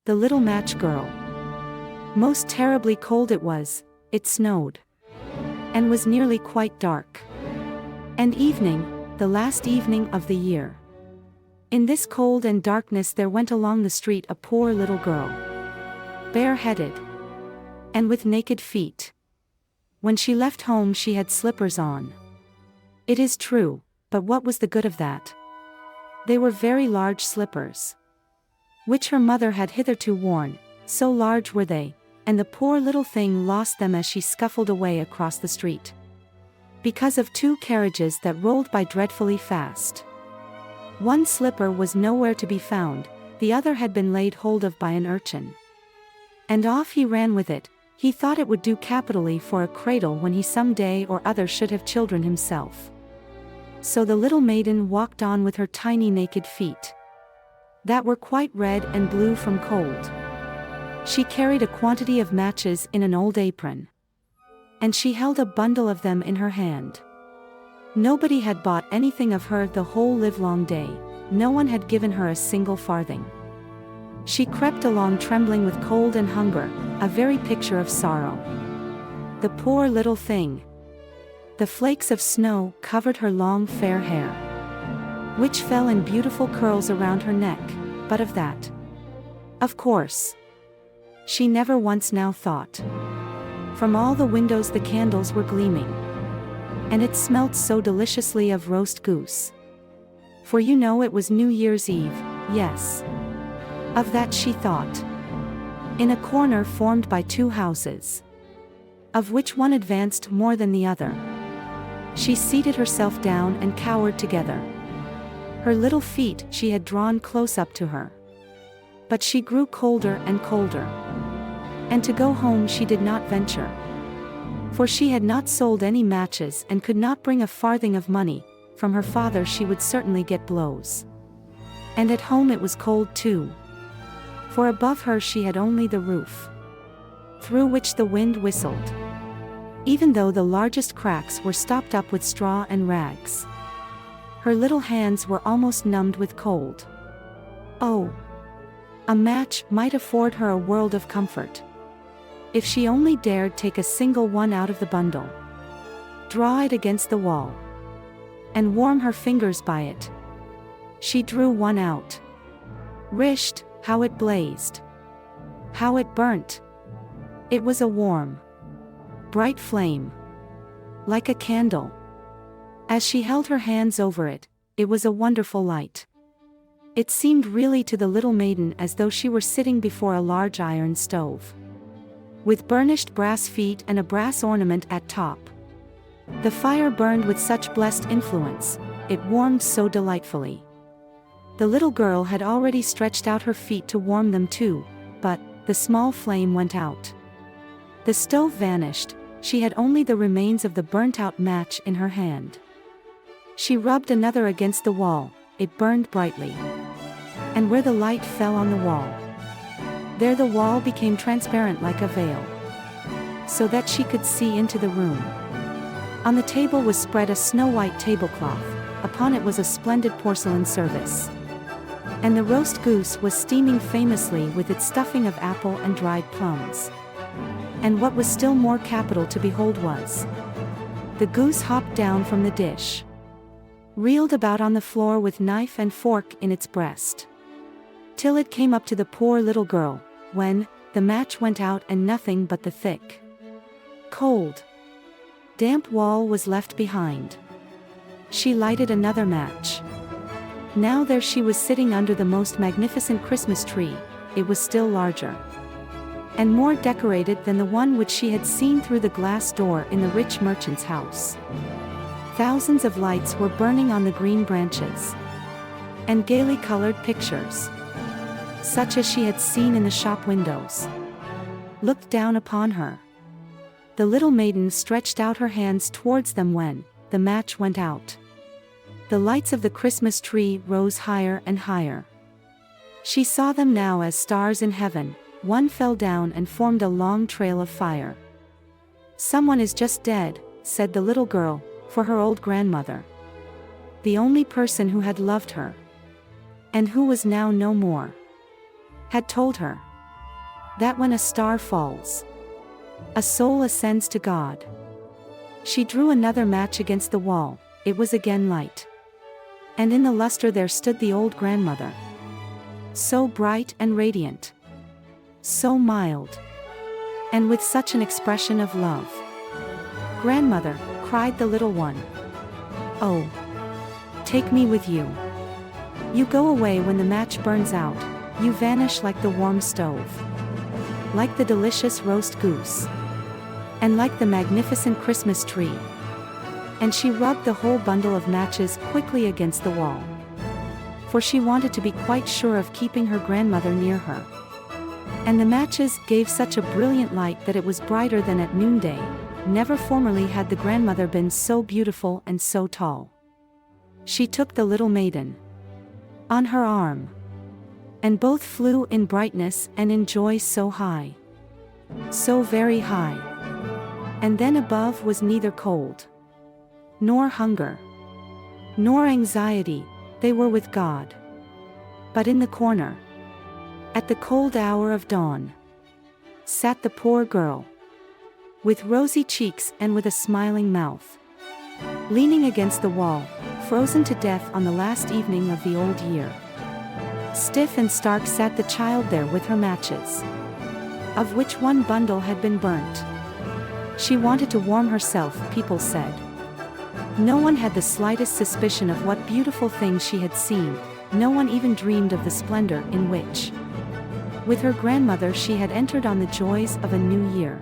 The little match girl. Most terribly cold it was, it snowed. And was nearly quite dark. And evening, the last evening of the year. In this cold and darkness there went along the street a poor little girl. Bareheaded. And with naked feet. When she left home she had slippers on. It is true, but what was the good of that? They were very large slippers, which her mother had hitherto worn, so large were they, and the poor little thing lost them as she scuffled away across the street. Because of two carriages that rolled by dreadfully fast. One slipper was nowhere to be found, the other had been laid hold of by an urchin. And off he ran with it. He thought it would do capitally for a cradle when he some day or other should have children himself. So the little maiden walked on with her tiny naked feet, that were quite red and blue from cold. She carried a quantity of matches in an old apron. And she held a bundle of them in her hand. Nobody had bought anything of her the whole livelong day, no one had given her a single farthing. She crept along trembling with cold and hunger, a very picture of sorrow. The poor little thing. The flakes of snow covered her long fair hair, which fell in beautiful curls around her neck, but of that, of course, she never once now thought. From all the windows the candles were gleaming, and it smelt so deliciously of roast goose. For you know it was New Year's Eve, yes. Of that she thought. In a corner formed by two houses, of which one advanced more than the other, she seated herself down and cowered together. Her little feet she had drawn close up to her. But she grew colder and colder. And to go home she did not venture. For she had not sold any matches and could not bring a farthing of money. From her father she would certainly get blows. And at home it was cold too. For above her she had only the roof, through which the wind whistled, even though the largest cracks were stopped up with straw and rags. Her little hands were almost numbed with cold. Oh! A match might afford her a world of comfort. If she only dared take a single one out of the bundle, draw it against the wall, and warm her fingers by it. She drew one out. Whisht! How it blazed! How it burnt! It was a warm, bright flame, like a candle. As she held her hands over it, it was a wonderful light. It seemed really to the little maiden as though she were sitting before a large iron stove, with burnished brass feet and a brass ornament at top. The fire burned with such blessed influence, it warmed so delightfully. The little girl had already stretched out her feet to warm them too, but the small flame went out. The stove vanished, she had only the remains of the burnt-out match in her hand. She rubbed another against the wall, it burned brightly. And where the light fell on the wall, there the wall became transparent like a veil, so that she could see into the room. On the table was spread a snow-white tablecloth, upon it was a splendid porcelain service. And the roast goose was steaming famously with its stuffing of apple and dried plums. And what was still more capital to behold was, the goose hopped down from the dish, reeled about on the floor with knife and fork in its breast, till it came up to the poor little girl, when the match went out and nothing but the thick, cold, damp wall was left behind. She lighted another match. Now there she was sitting under the most magnificent Christmas tree. It was still larger and more decorated than the one which she had seen through the glass door in the rich merchant's house. Thousands of lights were burning on the green branches, and gaily colored pictures, such as she had seen in the shop windows, looked down upon her. The little maiden stretched out her hands towards them when the match went out. The lights of the Christmas tree rose higher and higher. She saw them now as stars in heaven. One fell down and formed a long trail of fire. "Someone is just dead," said the little girl, for her old grandmother, the only person who had loved her, and who was now no more, had told her. that when a star falls, a soul ascends to God. She drew another match against the wall, it was again light. And in the luster there stood the old grandmother. So bright and radiant. So mild. And with such an expression of love. "Grandmother," cried the little one. "Oh, take me with you. You go away when the match burns out, you vanish like the warm stove. Like the delicious roast goose. And like the magnificent Christmas tree." And she rubbed the whole bundle of matches quickly against the wall. For she wanted to be quite sure of keeping her grandmother near her. And the matches gave such a brilliant light that it was brighter than at noonday. Never formerly had the grandmother been so beautiful and so tall. She took the little maiden on her arm, and both flew in brightness and in joy so high. So very high. And then above was neither cold, nor hunger, nor anxiety, they were with God. But in the corner, at the cold hour of dawn, sat the poor girl, with rosy cheeks and with a smiling mouth, leaning against the wall, frozen to death on the last evening of the old year. Stiff and stark sat the child there with her matches, of which one bundle had been burnt. She wanted to warm herself, people said. No one had the slightest suspicion of what beautiful things she had seen, no one even dreamed of the splendor in which, with her grandmother, she had entered on the joys of a new year.